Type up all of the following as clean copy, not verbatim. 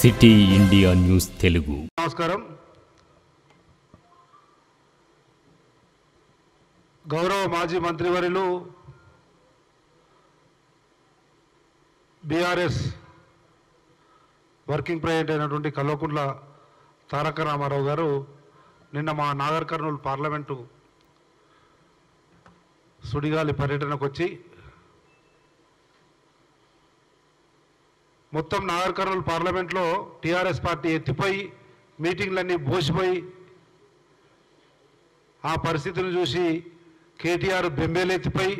City India news Telugu. నమస్కారం. గౌరవ మాజీ మంత్రివర్యులు బీఆర్ఎస్ వర్కింగ్ ప్రెసిడెంట్ అయినటువంటి కల్వకుంట్ల తారక రామారావు గారు నిన్న మా నాగర్ కర్నూలు పార్లమెంటు సుడిగాలి పర్యటనకు వచ్చి మొత్తం నాగర్ కర్నూలు పార్లమెంట్లో టీఆర్ఎస్ పార్టీ ఎత్తిపోయి మీటింగ్లన్నీ బోసిపోయి ఆ పరిస్థితిని చూసి కేటీఆర్ బెంబేలెత్తిపోయి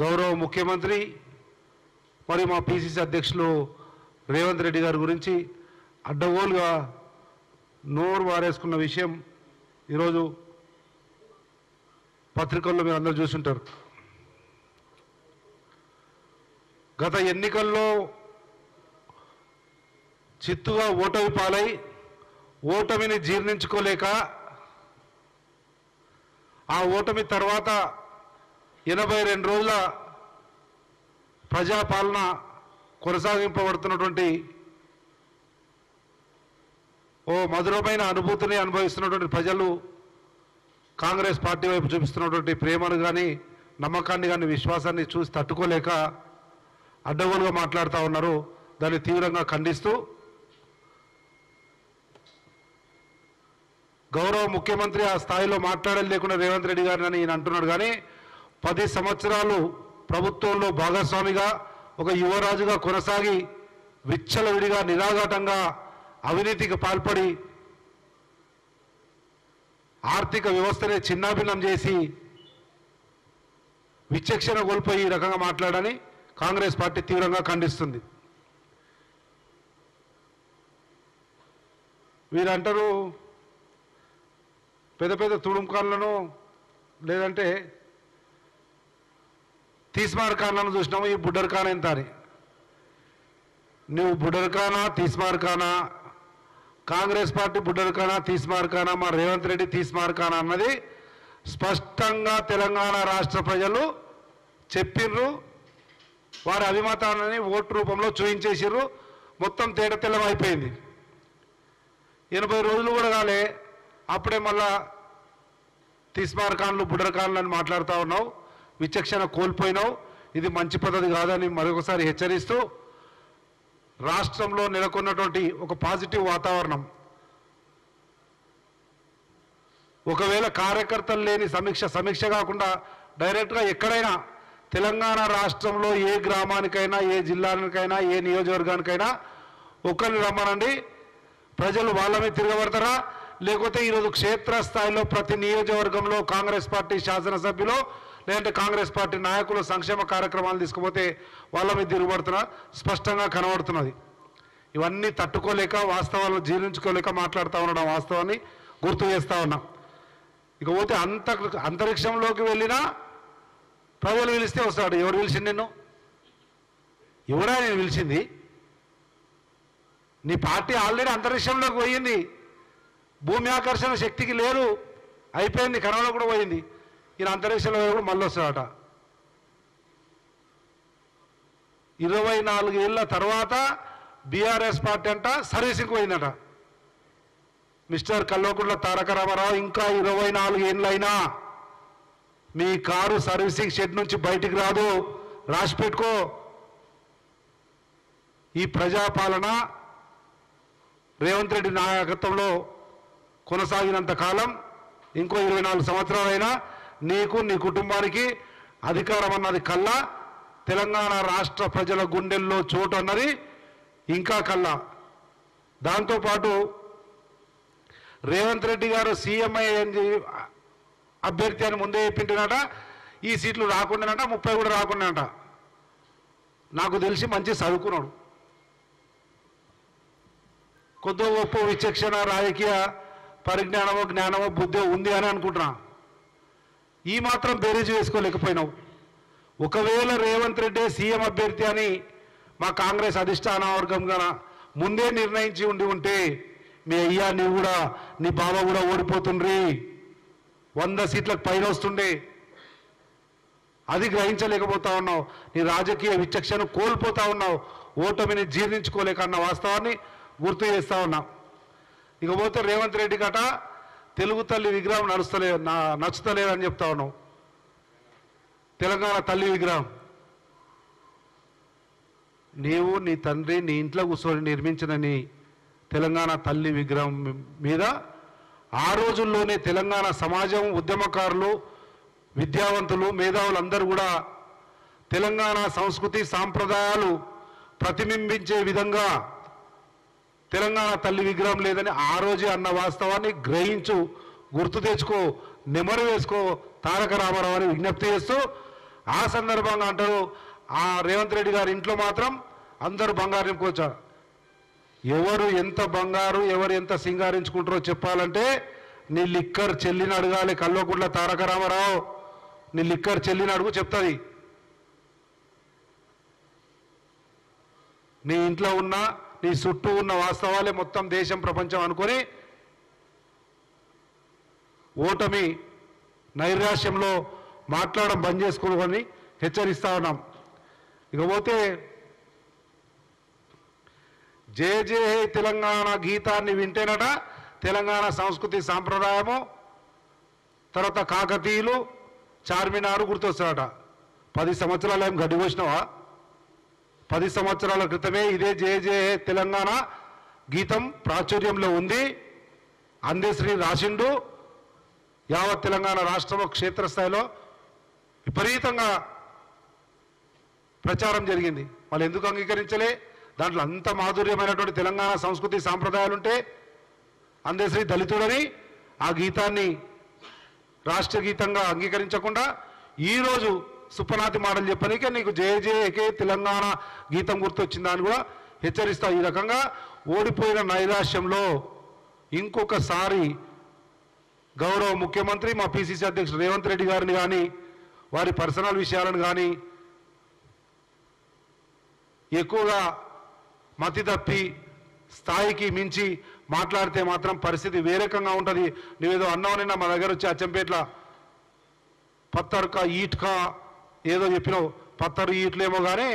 గౌరవ ముఖ్యమంత్రి మరియు మా పిసిసి అధ్యక్షులు రేవంత్ రెడ్డి గారి గురించి అడ్డగోలుగా నోరు వారేసుకున్న విషయం ఈరోజు పత్రికల్లో మీరు అందరూ చూసుంటారు. గత ఎన్నికల్లో చిత్తుగా ఓటమి పాలై ఓటమిని జీర్ణించుకోలేక ఆ ఓటమి తర్వాత 82 రోజుల ప్రజాపాలన కొనసాగింపబడుతున్నటువంటి ఓ మధురమైన అనుభూతిని అనుభవిస్తున్నటువంటి ప్రజలు కాంగ్రెస్ పార్టీ వైపు చూపిస్తున్నటువంటి ప్రేమను కానీ నమ్మకాన్ని కానీ విశ్వాసాన్ని చూసి తట్టుకోలేక అడ్డగోలుగా మాట్లాడుతూ ఉన్నారు. దాన్ని తీవ్రంగా ఖండిస్తూ గౌరవ ముఖ్యమంత్రి ఆ స్థాయిలో మాట్లాడడం లేకుండా రేవంత్ రెడ్డి గారిని ఈయన అంటున్నాడు. కానీ 10 సంవత్సరాలు ప్రభుత్వంలో భాగస్వామిగా ఒక యువరాజుగా కొనసాగి విచ్చలవిడిగా నిరాఘాటంగా అవినీతికి పాల్పడి ఆర్థిక వ్యవస్థనే చిన్నాభిన్నం చేసి విచక్షణ కోల్పోయి ఈ రకంగా మాట్లాడని కాంగ్రెస్ పార్టీ తీవ్రంగా ఖండిస్తుంది. వీరంటారు పెద్ద పెద్ద తుడుంకాన్లను లేదంటే తీస్మార్ఖాన్లను చూసినాము, ఈ బుడ్డర్ఖాన్ ఎంత అని. నువ్వు బుడ్డర్ఖానా తీస్మార్ఖానా, కాంగ్రెస్ పార్టీ బుడ్డర్ఖానా తీస్మార్ఖానా, మా రేవంత్ రెడ్డి తీస్మార్ఖానా అన్నది స్పష్టంగా తెలంగాణ రాష్ట్ర ప్రజలు చెప్పిర్రు. వారి అభిమతాన్ని ఓటు రూపంలో చూయించేసిర్రు. మొత్తం తేటతెల్లం అయిపోయింది. 80 రోజులు కూడా కాలే అప్పుడే మళ్ళా తీస్మార్ఖాన్లు బుడ్డర్ఖాన్లు అని మాట్లాడుతూ ఉన్నావు. విచక్షణ కోల్పోయినావు. ఇది మంచి పద్ధతి కాదని మరొకసారి హెచ్చరిస్తూ రాష్ట్రంలో నెలకొన్నటువంటి ఒక పాజిటివ్ వాతావరణం, ఒకవేళ కార్యకర్తలు లేని సమీక్ష కాకుండా డైరెక్ట్గా ఎక్కడైనా తెలంగాణ రాష్ట్రంలో ఏ గ్రామానికైనా ఏ జిల్లానికైనా ఏ నియోజకవర్గానికైనా ఒకరిని రమ్మనండి. ప్రజలు వాళ్ళ మీద తిరగబడతారా, లేకపోతే ఈరోజు క్షేత్రస్థాయిలో ప్రతి నియోజకవర్గంలో కాంగ్రెస్ పార్టీ శాసనసభ్యులు లేదంటే కాంగ్రెస్ పార్టీ నాయకులు సంక్షేమ కార్యక్రమాలు తీసుకుపోతే వాళ్ళ మీద తిరుగుబడుతున్నా స్పష్టంగా కనబడుతున్నది. ఇవన్నీ తట్టుకోలేక వాస్తవాలను జీర్ణించుకోలేక మాట్లాడుతూ ఉండడం వాస్తవాన్ని గుర్తు చేస్తూ ఉన్నాం. ఇకపోతే అంతరిక్షంలోకి వెళ్ళినా ప్రజలు పిలిస్తే వస్తాడు. ఎవరు పిలిచింది నిన్ను? ఎవడా నేను పిలిచింది? నీ పార్టీ ఆల్రెడీ అంతరిక్షంలోకి పోయింది. భూమి ఆకర్షణ శక్తికి లేదు, అయిపోయింది. కరోనా కూడా పోయింది. ఈయన అంతరిక్షంలో కూడా మళ్ళీ వస్తాడట. 24 ఏళ్ళ తర్వాత బీఆర్ఎస్ పార్టీ అంట సర్వీసింగ్కి పోయిందట. మిస్టర్ కల్వకుంట్ల తారక రామారావు, ఇంకా 24 ఏళ్ళైనా మీ కారు సర్వీసింగ్ షెడ్ నుంచి బయటికి రాదు, రాసి పెట్టుకో. ఈ ప్రజాపాలన రేవంత్ రెడ్డి నాయకత్వంలో కొనసాగినంత కాలం, ఇంకో 24 సంవత్సరాలైనా నీకు నీ కుటుంబానికి అధికారం అన్నది కల్లా, తెలంగాణ రాష్ట్ర ప్రజల గుండెల్లో చోటు అన్నది ఇంకా కల్లా. దాంతోపాటు రేవంత్ రెడ్డి గారు సీఎంఐ అభ్యర్థి అని ముందే చెప్పింటున్నట. ఈ సీట్లు రాకుండానట, 30 కూడా రాకుండానట. నాకు తెలిసి మంచి చదువుకున్నాడు, కొద్దో గొప్ప విచక్షణ రాజకీయ పరిజ్ఞానమో జ్ఞానమో బుద్ధి ఉంది అని అనుకుంటున్నా. ఈ మాత్రం బేరీజు వేసుకోలేకపోయినావు. ఒకవేళ రేవంత్ రెడ్డి సీఎం అభ్యర్థి అని మా కాంగ్రెస్ అధిష్టాన వర్గంగా ముందే నిర్ణయించి ఉంటే మీ అయ్యా నీవు కూడా నీ బావ కూడా ఓడిపోతుండ్రి, 100 సీట్లకు పైన వస్తుండే. అది గ్రహించలేకపోతా ఉన్నావు, నీ రాజకీయ విచక్షణ కోల్పోతా ఉన్నావు, ఓటమిని జీర్ణించుకోలేక అన్న వాస్తవాన్ని గుర్తు చేస్తా ఉన్నా. ఇకపోతే రేవంత్ రెడ్డి గట తెలుగు తల్లి విగ్రహం నచ్చుతలేదని చెప్తా ఉన్నావు. తెలంగాణ తల్లి విగ్రహం నీవు నీ తండ్రి నీ ఇంట్లో కూర్చొని నిర్మించిన నీ తెలంగాణ తల్లి విగ్రహం మీద ఆ రోజుల్లోనే తెలంగాణ సమాజం, ఉద్యమకారులు, విద్యావంతులు, మేధావులు అందరూ కూడా తెలంగాణ సంస్కృతి సాంప్రదాయాలు ప్రతిబింబించే విధంగా తెలంగాణ తల్లి విగ్రహం లేదని ఆ రోజే అన్న వాస్తవాన్ని గ్రహించు, గుర్తు తెచ్చుకో, నెమరు వేసుకో తారక రామారావు అని విజ్ఞప్తి చేస్తూ, ఆ సందర్భంగా అంటారు ఆ రేవంత్ రెడ్డి గారి ఇంట్లో మాత్రం అందరూ బంగారు నింపుకోవచ్చా. ఎవరు ఎంత బంగారు ఎవరు ఎంత సింగారించుకుంటారో చెప్పాలంటే నీ లిక్కర్ చెల్లిని అడగాలి. కల్వకుంట్ల తారక రామారావు నీ లిక్కర్ చెల్లిని అడుగు చెప్తుంది. నీ ఇంట్లో ఉన్న నీ చుట్టూ ఉన్న వాస్తవాలే మొత్తం దేశం ప్రపంచం అనుకొని ఓటమి నైరాశ్యంలో మాట్లాడడం బంద్ చేసుకోవాలని హెచ్చరిస్తా ఉన్నాం. ఇకపోతే జయ జయ తెలంగాణ గీతాన్ని వింటేనట తెలంగాణ సంస్కృతి సాంప్రదాయము, తర్వాత కాకతీయులు, చార్మినారు గుర్తొస్తాడట. 10 సంవత్సరాలు ఏం గడ్డి కోసినావా? 10 సంవత్సరాల క్రితమే ఇదే జయ జయ తెలంగాణ గీతం ప్రాచుర్యంలో ఉంది. అందశ్రీ రాసిండు. యావత్ తెలంగాణ రాష్ట్రంలో క్షేత్రస్థాయిలో విపరీతంగా ప్రచారం జరిగింది. వాళ్ళు ఎందుకు అంగీకరించలే? దాంట్లో అంత మాధుర్యమైనటువంటి తెలంగాణ సంస్కృతి సాంప్రదాయాలుంటే అందశ్రీ దళితుడని ఆ గీతాన్ని రాష్ట్ర గీతంగా అంగీకరించకుండా ఈరోజు సుప్పనాతి మాటలు చెప్పనీకే నీకు జయ జయకే తెలంగాణ గీతం గుర్తొచ్చిందా అని కూడా హెచ్చరిస్తా. ఈ రకంగా ఓడిపోయిన నైరాశ్యంలో ఇంకొకసారి గౌరవ ముఖ్యమంత్రి మా పిసిసి అధ్యక్షుడు రేవంత్ రెడ్డి గారిని కానీ వారి పర్సనల్ విషయాలను కానీ ఎక్కువగా మతి తప్పి స్థాయికి మించి మాట్లాడితే మాత్రం పరిస్థితి వేరే రకంగా ఉంటుంది. నువ్వేదో అన్నావు నిన్న మా దగ్గర వచ్చి అచ్చంపేట్ల పత్తర్కా ఈట్కా ఏదో చెప్పినావు. పత్తరు ఈట్లేమో కానీ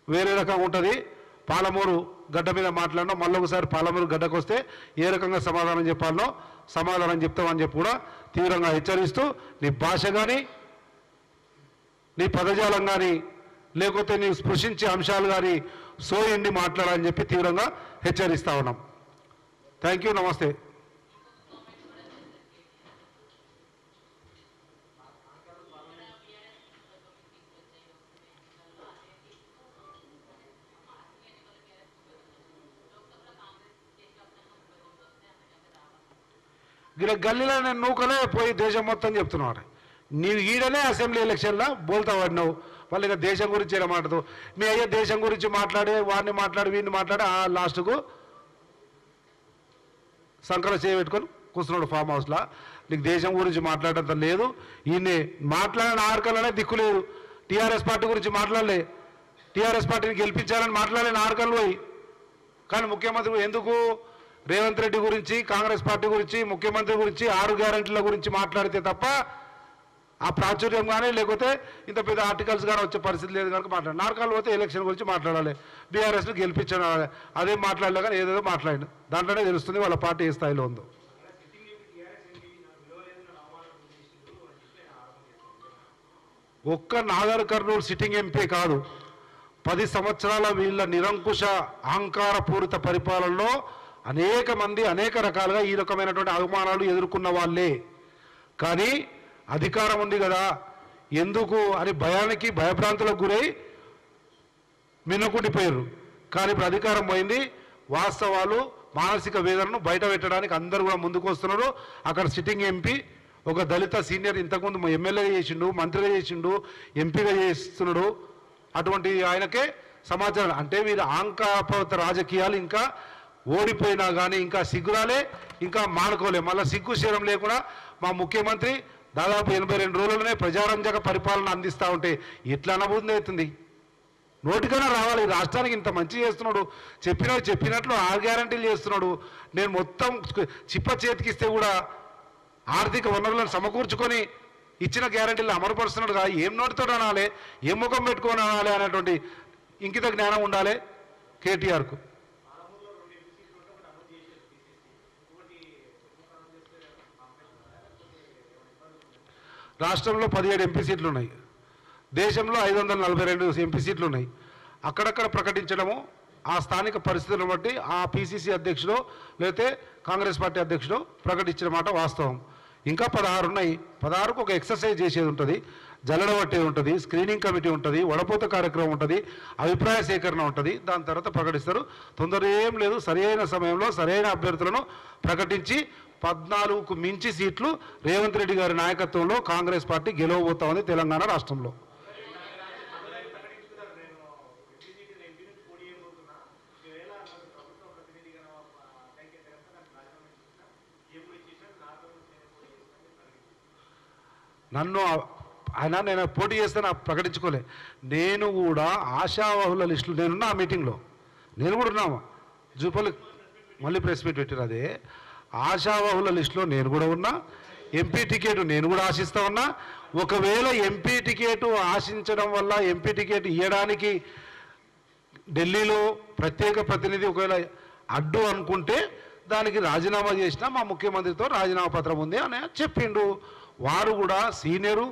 వేరే రకంగా ఉంటుంది. పాలమూరు గడ్డ మీద మాట్లాడినా మళ్ళీ ఒకసారి పాలమూరు గడ్డకు వస్తే ఏ రకంగా సమాధానం చెప్పాలనో సమాధానం చెప్తామని చెప్పి కూడా తీవ్రంగా హెచ్చరిస్తూ నీ భాష కానీ నీ పదజాలం కానీ లేకపోతే నీ స్పృశించే అంశాలు కానీ సోయండి మాట్లాడాలని చెప్పి తీవ్రంగా హెచ్చరిస్తా ఉన్నాం. Thank you. నమస్తే. ఇక్కడ గల్లీలో నేను నూకలే పోయి దేశం మొత్తం చెప్తున్నాడు. నీవు ఈడనే అసెంబ్లీ ఎలక్షన్లో బోల్తా వాడినావు. వాళ్ళు ఇంకా దేశం గురించి ఎలా మాట్లాడదు? మీ అయ్యా దేశం గురించి మాట్లాడి వాడిని మాట్లాడి వీడిని మాట్లాడి ఆ లాస్ట్కు సంకల చేయబెట్టుకొని కూర్చున్నాడు ఫామ్ హౌస్లో. నీకు దేశం గురించి మాట్లాడటం లేదు. ఈయన్ని మాట్లాడిన ఆర్కలనే దిక్కు లేదు. టీఆర్ఎస్ పార్టీ గురించి మాట్లాడలే, టీఆర్ఎస్ పార్టీని గెలిపించాలని మాట్లాడలేని ఆర్కలు పోయి. కానీ ముఖ్యమంత్రి ఎందుకు రేవంత్ రెడ్డి గురించి, కాంగ్రెస్ పార్టీ గురించి, ముఖ్యమంత్రి గురించి, 6 గ్యారెంటీల గురించి మాట్లాడితే తప్ప ఆ ప్రాచుర్యం కానీ లేకపోతే ఇంత పెద్ద ఆర్టికల్స్ కానీ వచ్చే పరిస్థితి లేదు కనుక మాట్లాడాలి. నార్కాలు పోతే ఎలక్షన్ గురించి మాట్లాడాలి, బీఆర్ఎస్ను గెలిపించాలి. అదేం మాట్లాడలే కానీ ఏదేదో మాట్లాడి దాంట్లోనే తెలుస్తుంది వాళ్ళ పార్టీ ఏ స్థాయిలో ఉందో. ఒక్క నాగర్ కర్నూలు సిట్టింగ్ ఎంపీ కాదు, 10 సంవత్సరాల వీళ్ళ నిరంకుశ అహంకారపూరిత పరిపాలనలో అనేక మంది అనేక రకాలుగా ఈ రకమైనటువంటి అవమానాలు ఎదుర్కొన్న వాళ్ళే. కానీ అధికారం ఉంది కదా ఎందుకు అని భయానికి భయభ్రాంతులకు గురై మిన్నకుండిపోయారు. కానీ ఇప్పుడు అధికారం పోయింది. వాస్తవాలు మానసిక వేదనను బయట పెట్టడానికి అందరూ కూడా ముందుకు వస్తున్నారు. అక్కడ సిట్టింగ్ ఎంపీ ఒక దళిత సీనియర్ ఇంతకుముందు ఎమ్మెల్యేగా చేసిండు, మంత్రిగా చేసిండు, ఎంపీగా చేస్తున్నాడు. అటువంటి ఆయనకే సమాచారం అంటే వీరు అహంకారపూరిత రాజకీయాలు ఇంకా ఓడిపోయినా కానీ ఇంకా సిగ్గురాలే, ఇంకా మానుకోలే. మళ్ళీ సిగ్గు శరం లేకుండా మా ముఖ్యమంత్రి దాదాపు 82 రోజులనే ప్రజారంజక పరిపాలన అందిస్తూ ఉంటే ఎట్లా అనుభూతి అవుతుంది? నోటికైనా రావాలి. రాష్ట్రానికి ఇంత మంచి చేస్తున్నాడు, చెప్పినట్లు 6 గ్యారంటీలు చేస్తున్నాడు. నేను మొత్తం చిప్ప చేతికిస్తే కూడా ఆర్థిక వనరులను సమకూర్చుకొని ఇచ్చిన గ్యారంటీలు అమలుపరుస్తున్నాడుగా ఏం నోటితో అనాలి, ఏం ముఖం పెట్టుకొని అనాలి అనేటువంటి ఇంకిత జ్ఞానం ఉండాలి కేటీఆర్కు. రాష్ట్రంలో 17 ఎంపీ సీట్లు ఉన్నాయి, దేశంలో 542 ఎంపీ సీట్లు ఉన్నాయి. అక్కడక్కడ ప్రకటించడము ఆ స్థానిక పరిస్థితులను బట్టి ఆ పిసిసి అధ్యక్షుడు లేకపోతే కాంగ్రెస్ పార్టీ అధ్యక్షుడు ప్రకటించిన మాట వాస్తవం. ఇంకా 16 ఉన్నాయి. 16కు ఒక ఎక్సర్సైజ్ చేసేది ఉంటుంది, జల్లడ పట్టేది ఉంటుంది, స్క్రీనింగ్ కమిటీ ఉంటుంది, వడపోత కార్యక్రమం ఉంటుంది, అభిప్రాయ సేకరణ ఉంటుంది. దాని తర్వాత ప్రకటిస్తారు. తొందర ఏం లేదు, సరైన సమయంలో సరైన అభ్యర్థులను ప్రకటించి 14కు మించి సీట్లు రేవంత్ రెడ్డి గారి నాయకత్వంలో కాంగ్రెస్ పార్టీ గెలవబోతా ఉంది తెలంగాణ రాష్ట్రంలో. నేను పోటీ చేస్తే నాకు ప్రకటించుకోలే. నేను కూడా ఆశావాహుల లిస్టులు నేనున్నా ఆ మీటింగ్లో, నేను కూడా ఉన్నాము. జూపల్లి మళ్ళీ ప్రెస్ మీట్ పెట్టారు. అదే ఆశావాహుల లిస్టులో నేను కూడా ఉన్నా. ఎంపీ టికెట్ నేను కూడా ఆశిస్తా ఉన్నా. ఒకవేళ ఎంపీ టికెట్ ఆశించడం వల్ల ఎంపీ టికెట్ ఇవ్వడానికి ఢిల్లీలో ప్రత్యేక ప్రతినిధి ఒకవేళ అడ్డు అనుకుంటే దానికి రాజీనామా చేసినా మా ముఖ్యమంత్రితో రాజీనామా పత్రం ఉంది అని చెప్పిండు. వారు కూడా సీనియరు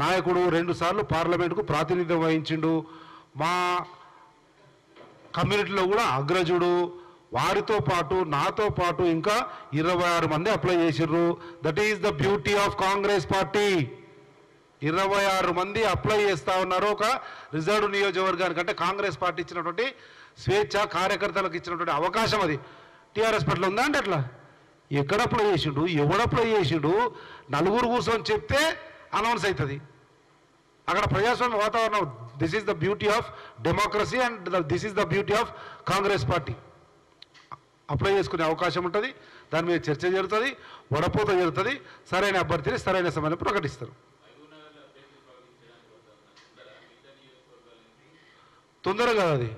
నాయకుడు, 2 సార్లు పార్లమెంటుకు ప్రాతినిధ్యం వహించిండు, మా కమ్యూనిటీలో కూడా అగ్రజుడు. వారితో పాటు నాతో పాటు ఇంకా 26 మంది అప్లై చేసిర్రు. That is the beauty of Congress party. 26 మంది అప్లై చేస్తూ ఉన్నారు ఒక రిజర్వ్ నియోజకవర్గానికి. అంటే కాంగ్రెస్ పార్టీ ఇచ్చినటువంటి స్వేచ్ఛ, కార్యకర్తలకు ఇచ్చినటువంటి అవకాశం. అది టీఆర్ఎస్ పట్ల ఉందా అంటే అట్లా ఎక్కడ అప్లై చేసిండు, ఎవడు అప్లై చేసిండు, నలుగురు కూర్చొని చెప్తే అనౌన్స్ అవుతుంది. అక్కడ ప్రజాస్వామ్య వాతావరణం. This is the beauty of democracy and this is the beauty of Congress party. Apply చేసుకునే అవకాశం ఉంటుంది, దాని మీద చర్చ జరుగుతుంది, వడపోత జరుగుతుంది, సరైన అభ్యర్థిని సరైన సమయంలో ప్రకటిస్తారు. తొందరగా అది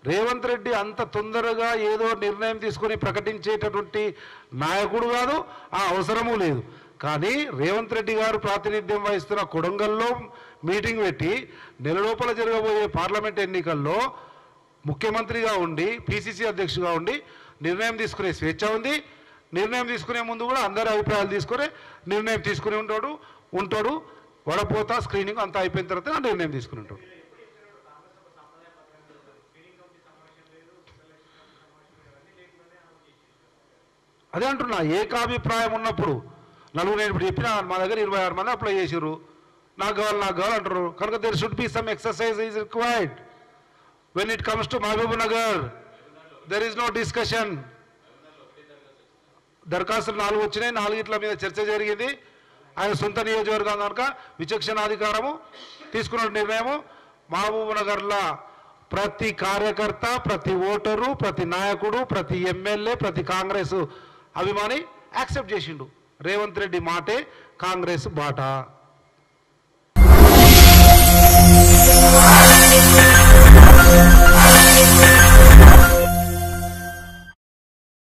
రేవంత్ రెడ్డి అంత తొందరగా ఏదో నిర్ణయం తీసుకొని ప్రకటించేటటువంటి నాయకుడు కాదు, ఆ అవసరము లేదు. కానీ రేవంత్ రెడ్డి గారు ప్రాతినిధ్యం వహిస్తున్న కొడంగల్లో మీటింగ్ పెట్టి నెల లోపల జరగబోయే పార్లమెంట్ ఎన్నికల్లో ముఖ్యమంత్రిగా ఉండి పిసిసి అధ్యక్షుడిగా ఉండి నిర్ణయం తీసుకునే స్వేచ్ఛ ఉంది. నిర్ణయం తీసుకునే ముందు కూడా అందరి అభిప్రాయాలు తీసుకొని నిర్ణయం తీసుకుని ఉంటాడు. వడపోత స్క్రీనింగ్ అంతా అయిపోయిన తర్వాత నిర్ణయం తీసుకుని ఉంటాడు. అదే అంటున్నా, ఏకాభిప్రాయం ఉన్నప్పుడు నలుగురు. నేను ఇప్పుడు చెప్పిన మా దగ్గర 26 మంది అప్లై చేసారు. నాకు కావాలి అంటారు. కనుక there should be some exercise is required. When it comes to Mahabubnagar there is no discussion. దరఖాస్తులు 4 వచ్చినాయి, 4 మీద చర్చ జరిగింది. ఆయన సొంత నియోజకవర్గం కనుక విచక్షణాధికారము తీసుకున్న నిర్ణయము. మహబూబ్ నగర్లో ప్రతి కార్యకర్త, ప్రతి ఓటరు, ప్రతి నాయకుడు, ప్రతి ఎమ్మెల్యే, ప్రతి కాంగ్రెస్ అభిమాని యాక్సెప్ట్ చేసిండు. రేవంత్ రెడ్డి మాటే కాంగ్రెస్ బాట.